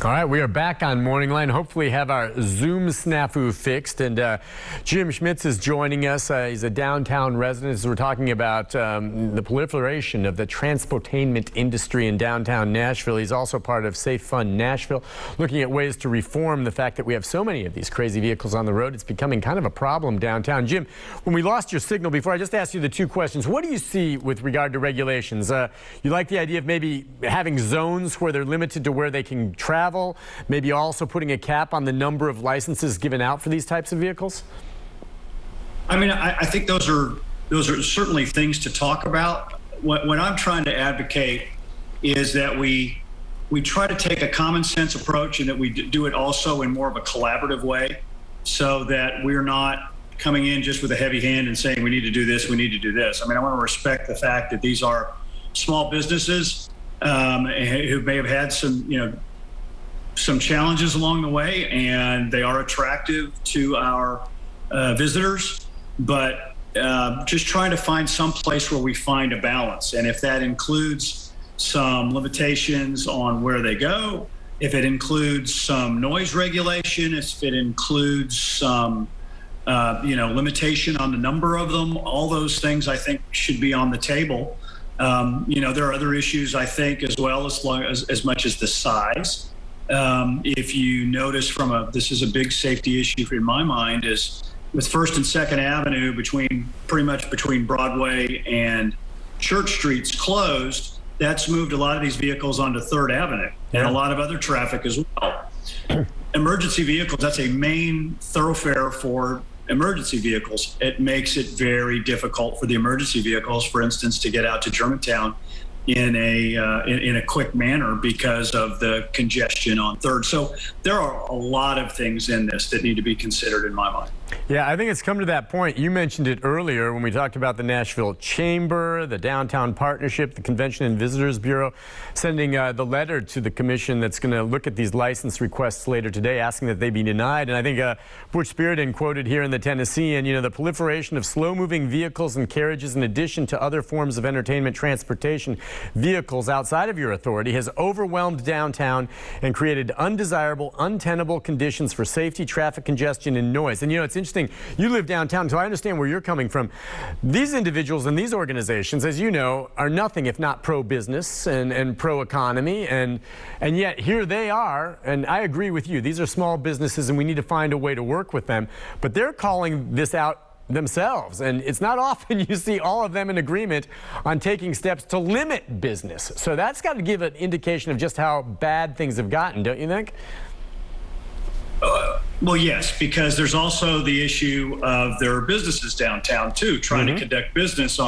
All right, we are back on MorningLine. Hopefully have our Zoom snafu fixed. And Jim Schmitz is joining us. He's a downtown resident. As we're talking about the proliferation of the transportainment industry in downtown Nashville. He's also part of Fun Safe Nashville, looking at ways to reform the fact that we have so many of these crazy vehicles on the road. It's becoming kind of a problem downtown. Jim, when we lost your signal before, I just asked you the two questions. What do you see with regard to regulations? You like the idea of maybe having zones where they're limited to where they can travel? Maybe also putting a cap on the number of licenses given out for these types of vehicles? I mean, I think those are certainly things to talk about. What I'm trying to advocate is that we try to take a common sense approach, and that we do it also in more of a collaborative way, so that we're not coming in just with a heavy hand and saying we need to do this, we need to do this. I mean, I want to respect the fact that these are small businesses who may have had some challenges along the way, and they are attractive to our visitors, but just trying to find some place where we find a balance. And if that includes some limitations on where they go, if it includes some noise regulation, if it includes some limitation on the number of them, all those things I think should be on the table. There are other issues, I think, as well, as much as the size. If you notice this is a big safety issue in my mind, is with First and Second Avenue pretty much between Broadway and Church Streets closed, that's moved a lot of these vehicles onto Third Avenue and a lot of other traffic as well. Emergency vehicles, that's a main thoroughfare for emergency vehicles. It makes it very difficult for the emergency vehicles, for instance, to get out to Germantown in a quick manner because of the congestion on Third. So there are a lot of things in this that need to be considered in my mind. Yeah, I think it's come to that point. You mentioned it earlier when we talked about the Nashville Chamber, the Downtown Partnership, the Convention and Visitors Bureau, sending the letter to the commission that's going to look at these license requests later today, asking that they be denied. And I think Butch Spearden quoted here in the Tennessean, the proliferation of slow-moving vehicles and carriages in addition to other forms of entertainment transportation vehicles outside of your authority has overwhelmed downtown and created undesirable, untenable conditions for safety, traffic congestion, and noise. And it's interesting, you live downtown, so I understand where you're coming from. These individuals and these organizations, as you know, are nothing if not pro-business and pro-economy, and yet here they are, and I agree with you, these are small businesses and we need to find a way to work with them, but they're calling this out themselves, and it's not often you see all of them in agreement on taking steps to limit business. So that's got to give an indication of just how bad things have gotten, don't you think? Well, yes, because there's also the issue of there are businesses downtown too, trying to conduct business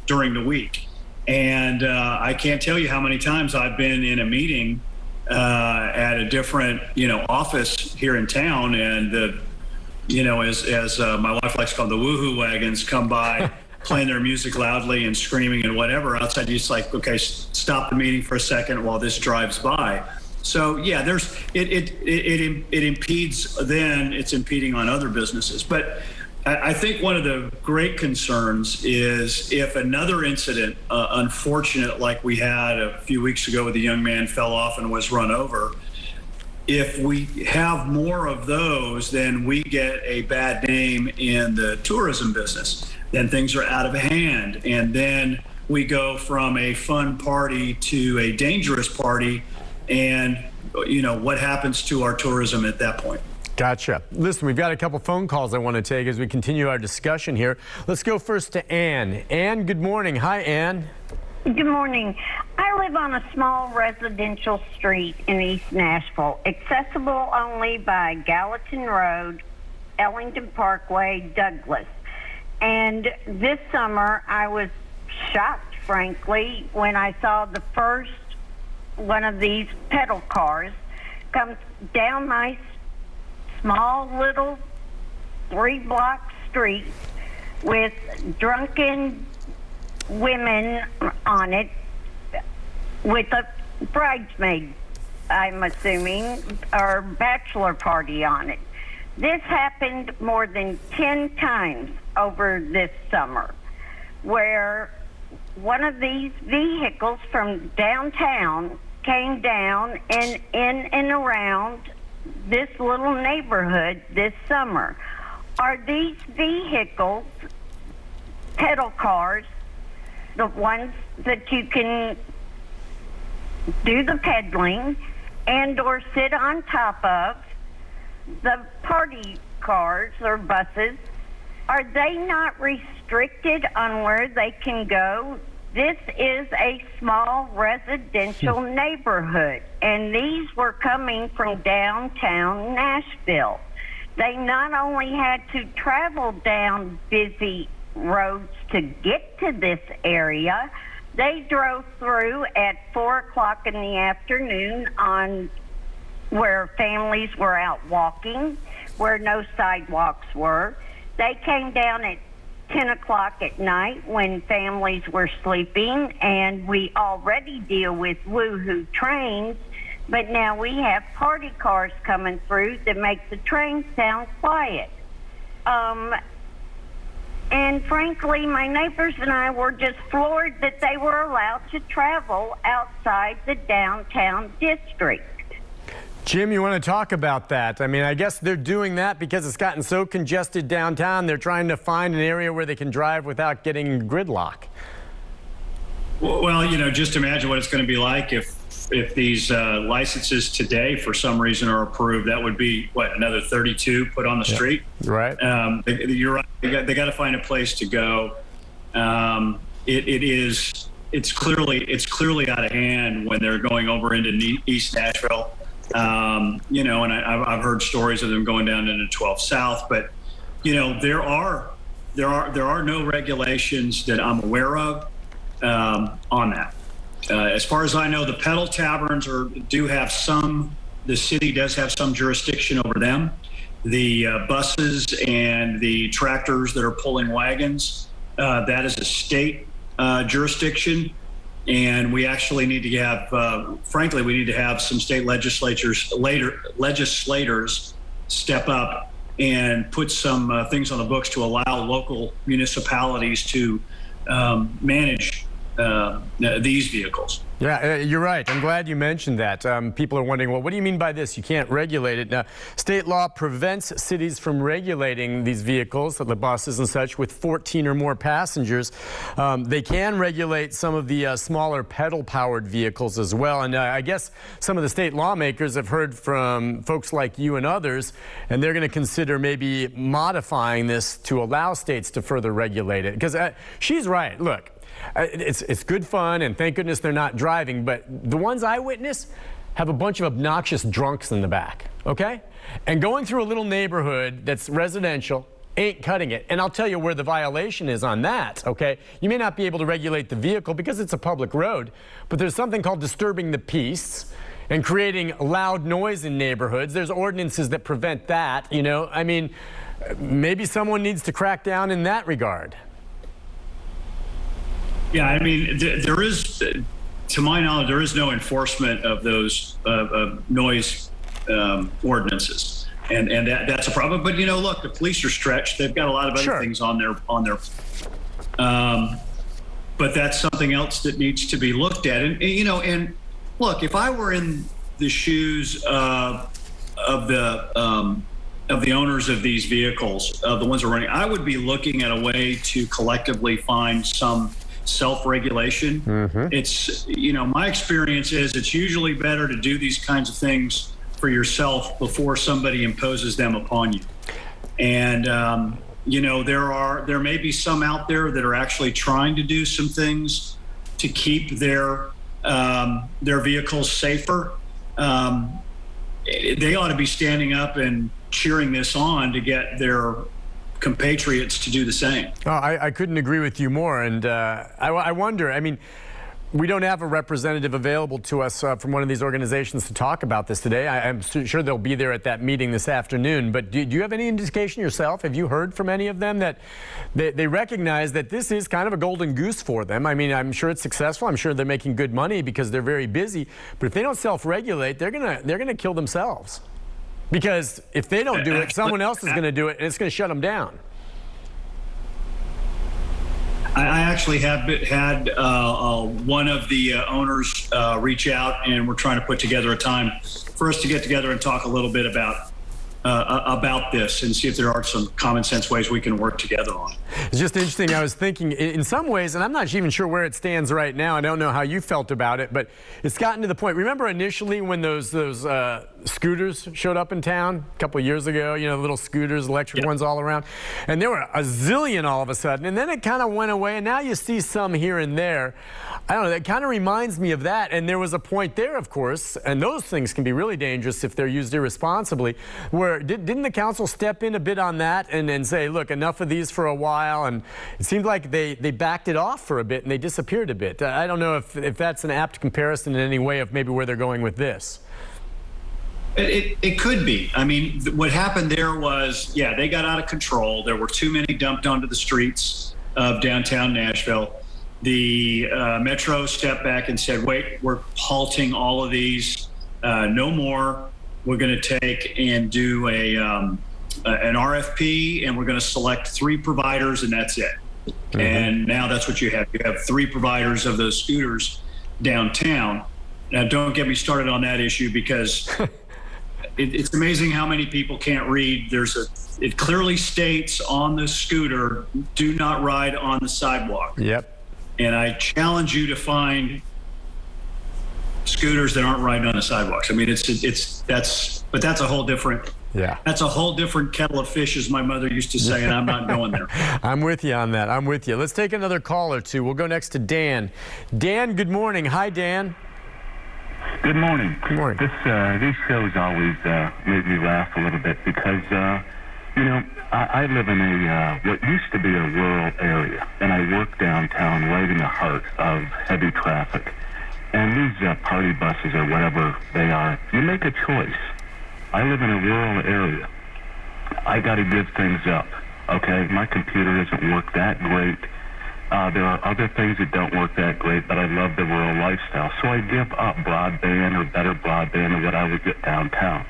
during the week. And I can't tell you how many times I've been in a meeting at a different, office here in town, and as my wife likes to call them, the woohoo wagons come by playing their music loudly and screaming and whatever. Outside, you're just like, okay, stop the meeting for a second while this drives by. So yeah, it impedes, then it's impeding on other businesses. But I think one of the great concerns is if another incident, unfortunate like we had a few weeks ago with a young man fell off and was run over, if we have more of those, then we get a bad name in the tourism business. Then things are out of hand. And then we go from a fun party to a dangerous party. And, what happens to our tourism at that point? Gotcha. Listen, we've got a couple phone calls I want to take as we continue our discussion here. Let's go first to Ann. Ann, good morning. Hi, Ann. Good morning. I live on a small residential street in East Nashville, accessible only by Gallatin Road, Ellington Parkway, Douglas. And this summer, I was shocked, frankly, when I saw the first one of these pedal cars come down my small little 3-block street with drunken women on it with a bridesmaid, I'm assuming, or bachelor party on it. This happened more than 10 times over this summer, where one of these vehicles from downtown came down in and around this little neighborhood this summer. Are these vehicles, pedal cars, the ones that you can do the pedaling and or sit on top of, the party cars or buses, are they not restricted on where they can go? This is a small residential neighborhood, and these were coming from downtown Nashville. They not only had to travel down busy roads to get to this area, they drove through at 4 o'clock in the afternoon on where families were out walking, where no sidewalks were. They came down at 10 o'clock at night when families were sleeping, and we already deal with woohoo trains, but now we have party cars coming through that make the train sound quiet. And frankly, my neighbors and I were just floored that they were allowed to travel outside the downtown district. Jim, you want to talk about that? I mean, I guess they're doing that because it's gotten so congested downtown. They're trying to find an area where they can drive without getting gridlock. Well, just imagine what it's going to be like if these licenses today, for some reason, are approved. That would be, another 32 put on the street? Right. You're right. They got to find a place to go. It's clearly out of hand when they're going over into East Nashville. And I've heard stories of them going down into 12 South, but there are no regulations that I'm aware of on that. As far as I know, the pedal taverns the city does have some jurisdiction over them. The buses and the tractors that are pulling wagons, that is a state jurisdiction. And we actually need to have, frankly, we need to have some state legislators step up and put some things on the books to allow local municipalities to manage these vehicles. Yeah, you're right. I'm glad you mentioned that. People are wondering, well, what do you mean by this? You can't regulate it. Now, state law prevents cities from regulating these vehicles, the buses and such, with 14 or more passengers. They can regulate some of the smaller pedal-powered vehicles as well. And I guess some of the state lawmakers have heard from folks like you and others, and they're going to consider maybe modifying this to allow states to further regulate it. Because she's right. Look. It's good fun, and thank goodness they're not driving, but the ones I witness have a bunch of obnoxious drunks in the back, okay? And going through a little neighborhood that's residential ain't cutting it. And I'll tell you where the violation is on that, okay? You may not be able to regulate the vehicle because it's a public road, but there's something called disturbing the peace and creating loud noise in neighborhoods. There's ordinances that prevent that, I mean, maybe someone needs to crack down in that regard. Yeah, I mean, there is, to my knowledge, there is no enforcement of those noise ordinances, and that's a problem. But look, the police are stretched; they've got a lot of other things on their. But that's something else that needs to be looked at, and look, if I were in the shoes of the owners of these vehicles, the ones that are running, I would be looking at a way to collectively find some self-regulation. It's, my experience is it's usually better to do these kinds of things for yourself before somebody imposes them upon you. And, there may be some out there that are actually trying to do some things to keep their vehicles safer. They ought to be standing up and cheering this on to get their compatriots to do the same. Oh, I couldn't agree with you more. And I wonder, I mean, we don't have a representative available to us from one of these organizations to talk about this today. I'm sure they'll be there at that meeting this afternoon. But do you have any indication yourself? Have you heard from any of them that they recognize that this is kind of a golden goose for them? I mean, I'm sure it's successful. I'm sure they're making good money because they're very busy. But if they don't self-regulate, they're gonna kill themselves. Because if they don't do it, someone else is going to do it, and it's going to shut them down. I actually have had one of the owners reach out, and we're trying to put together a time for us to get together and talk a little bit about this and see if there are some common sense ways we can work together on. It's just interesting. I was thinking in some ways, and I'm not even sure where it stands right now. I don't know how you felt about it, but it's gotten to the point. Remember initially when those scooters showed up in town a couple of years ago, you know, little scooters, electric ones all around, and there were a zillion all of a sudden, and then it kind of went away, and now you see some here and there. I don't know, that kind of reminds me of that, and there was a point there, of course, and those things can be really dangerous if they're used irresponsibly, where didn't the council step in a bit on that and say, look, enough of these for a while, and it seemed like they backed it off for a bit and they disappeared a bit. I don't know if that's an apt comparison in any way of maybe where they're going with this. It could be. I mean, what happened there was, yeah, they got out of control. There were too many dumped onto the streets of downtown Nashville. The Metro stepped back and said, wait, we're halting all of these. No more. We're going to take and do an RFP, and we're going to select 3 providers, and that's it. Mm-hmm. And now that's what you have. You have 3 providers of those scooters downtown. Now, don't get me started on that issue, because it's amazing how many people can't read. It clearly states on the scooter, do not ride on the sidewalk. Yep. And I challenge you to find scooters that aren't riding on the sidewalks. I mean, but that's a whole different. Yeah. That's a whole different kettle of fish, as my mother used to say, and I'm not going there. I'm with you on that. I'm with you. Let's take another call or two. We'll go next to Dan. Dan, good morning. Hi, Dan. Good morning. Good morning. These shows always make me laugh a little bit because, you know, I live in what used to be a rural area, and I work downtown right in the heart of heavy traffic. And these party buses or whatever they are, you make a choice. I live in a rural area. I got to give things up, okay? My computer doesn't work that great. There are other things that don't work that great, but I love the rural lifestyle. So I give up broadband or better broadband than what I would get downtown.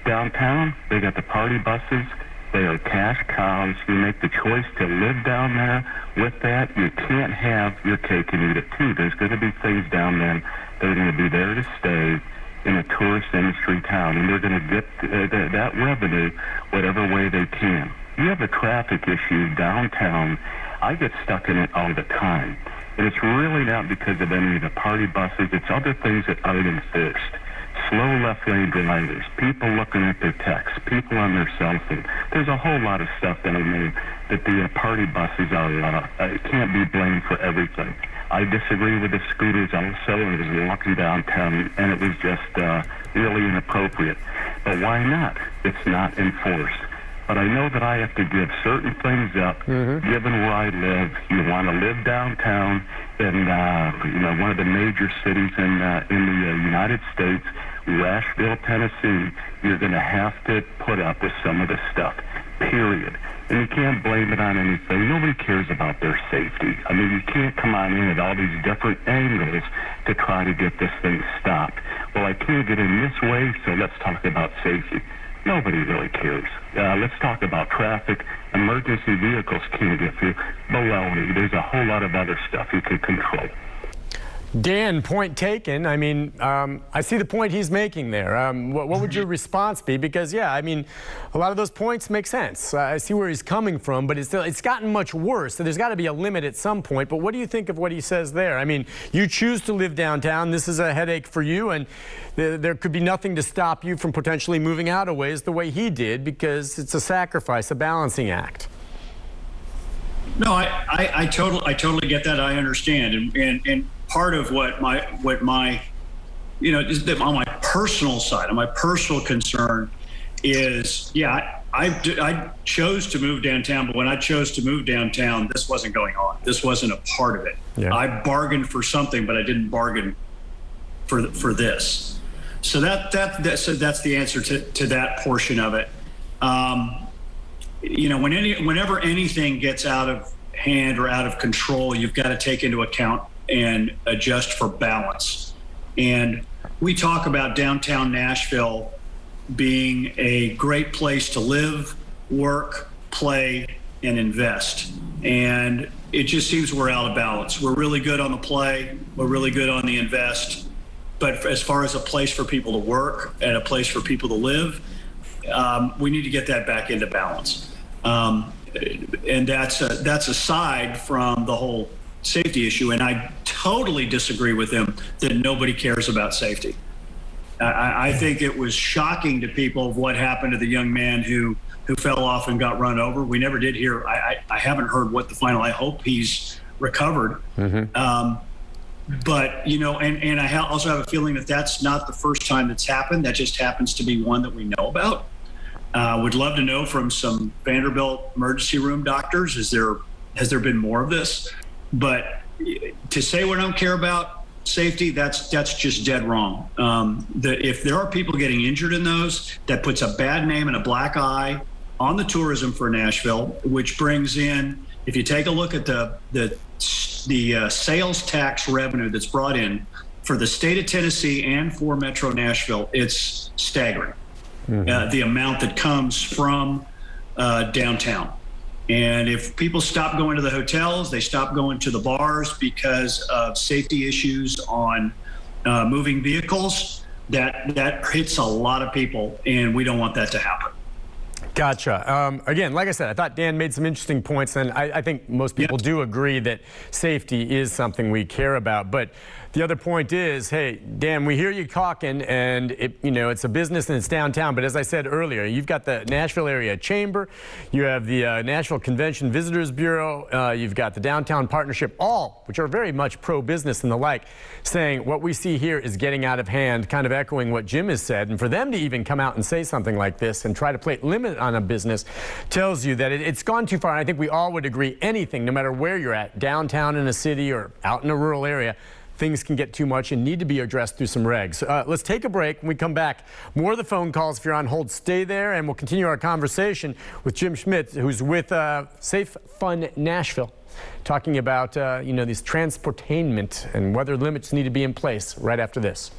Downtown, they got the party buses. They are cash cows. You make the choice to live down there. With that, you can't have your cake and eat it too. There's going to be things down there that are going to be there to stay in a tourist industry town, and they're going to get that revenue whatever way they can. You have a traffic issue downtown. I get stuck in it all the time. And it's really not because of any of the party buses. It's other things that aren't enforced. Slow left lane drivers, people looking at their texts, people on their cell phone. There's a whole lot of stuff that I mean that the party buses are can't be blamed for everything. I disagree with the scooters also, and I was walking downtown, and it was just really inappropriate. But why not? It's not enforced. But I know that I have to give certain things up, given where I live. You want to live downtown in, you know, one of the major cities in the United States, Nashville, Tennessee. You're going to have to put up with some of this stuff, period. And you can't blame it on anything. Nobody cares about their safety. I mean, you can't come on in at all these different angles to try to get this thing stopped. Well, I can't get in this way, so let's talk about safety. Nobody really cares. Let's talk about traffic. Emergency vehicles can't get through. Baloney. There's a whole lot of other stuff you can control. Dan, point taken. I mean, I see the point he's making there. What would your response be? Because, yeah, I mean, a lot of those points make sense. I see where he's coming from, but it's gotten much worse. So there's got to be a limit at some point. But what do you think of what he says there? I mean, you choose to live downtown. This is a headache for you, and there could be nothing to stop you from potentially moving out of ways the way he did, because it's a sacrifice, a balancing act. No, I totally get that. I understand, and part of what my you know, is that on my personal side, on my personal concern is, yeah, I chose to move downtown, but when I chose to move downtown, this wasn't going on. This wasn't a part of it. Yeah. I bargained for something, but I didn't bargain for this. So that's the answer to that portion of it. You know, whenever anything gets out of hand or out of control, you've got to take into account and adjust for balance. And we talk about downtown Nashville being a great place to live, work, play, and invest. And it just seems we're out of balance. We're really good on the play. We're really good on the invest. But as far as a place for people to work and a place for people to live, we need to get that back into balance. And that's aside from the whole safety issue. And I totally disagree with him that nobody cares about safety. I think it was shocking to people of what happened to the young man who fell off and got run over. We never did hear. I haven't heard what the final. I hope he's recovered. But, you know, and I also have a feeling that that's not the first time that's happened. That just happens to be one that we know about. Would love to know from some Vanderbilt emergency room doctors, has there been more of this? But to say we don't care about safety, that's just dead wrong. If there are people getting injured in those, that puts a bad name and a black eye on the tourism for Nashville, which brings in, if you take a look at the sales tax revenue that's brought in for the state of Tennessee and for Metro Nashville, it's staggering. The amount that comes from downtown. And if people stop going to the hotels, they stop going to the bars because of safety issues on moving vehicles, that hits a lot of people, and we don't want that to happen. Gotcha. Again, like I said, I thought Dan made some interesting points, and I think most people do agree that safety is something we care about. But the other point is, hey, Dan, we hear you talking, and it's a business and it's downtown. But as I said earlier, you've got the Nashville Area Chamber, you have the Nashville Convention Visitors Bureau, you've got the Downtown Partnership, all which are very much pro-business and the like, saying what we see here is getting out of hand, kind of echoing what Jim has said. And for them to even come out and say something like this and try to play limit on a business tells you that it's gone too far. And I think we all would agree anything, no matter where you're at, downtown in a city or out in a rural area, things can get too much and need to be addressed through some regs. Let's take a break. When we come back, more of the phone calls. If you're on hold, stay there, and we'll continue our conversation with Jim Schmitz, who's with Safe Fun Nashville, talking about these transportainment and whether limits need to be in place right after this.